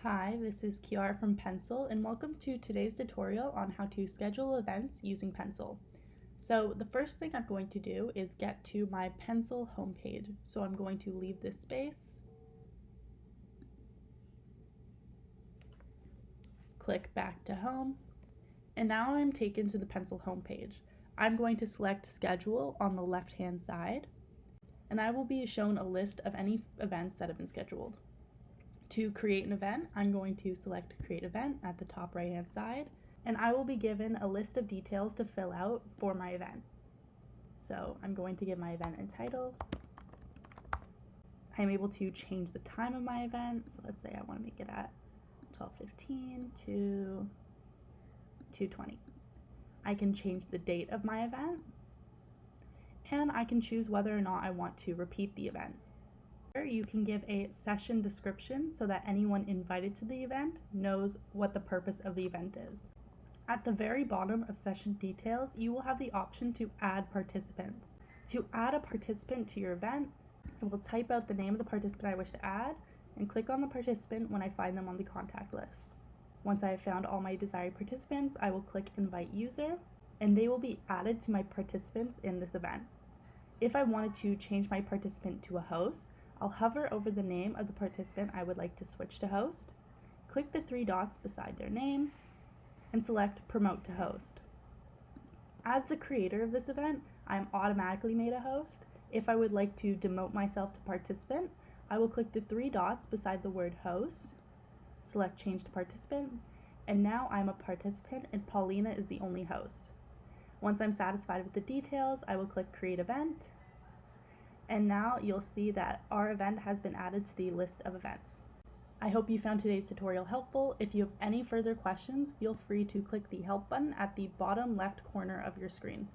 Hi, this is Kiara from Pencil, and welcome to today's tutorial on how to schedule events using Pencil. So the first thing I'm going to do is get to my Pencil homepage. So I'm going to leave this space, click back to home, and now I'm taken to the Pencil homepage. I'm going to select Schedule on the left-hand side, and I will be shown a list of any events that have been scheduled. To create an event, I'm going to select Create Event at the top right-hand side, and I will be given a list of details to fill out for my event. So I'm going to give my event a title. I'm able to change the time of my event. So let's say I want to make it at 12:15 to 2:20. I can change the date of my event, and I can choose whether or not I want to repeat the event. You can give a session description so that anyone invited to the event knows what the purpose of the event is. At the very bottom of session details, you will have the option to add participants. To add a participant to your event, I will type out the name of the participant I wish to add and click on the participant when I find them on the contact list. Once I have found all my desired participants, I will click Invite User, and they will be added to my participants in this event. If I wanted to change my participant to a host, I'll hover over the name of the participant I would like to switch to host, click the three dots beside their name, and select Promote to Host. As the creator of this event, I am automatically made a host. If I would like to demote myself to participant, I will click the three dots beside the word host, select Change to Participant, and now I'm a participant and Paulina is the only host. Once I'm satisfied with the details, I will click Create Event, and now you'll see that our event has been added to the list of events. I hope you found today's tutorial helpful. If you have any further questions, feel free to click the help button at the bottom left corner of your screen.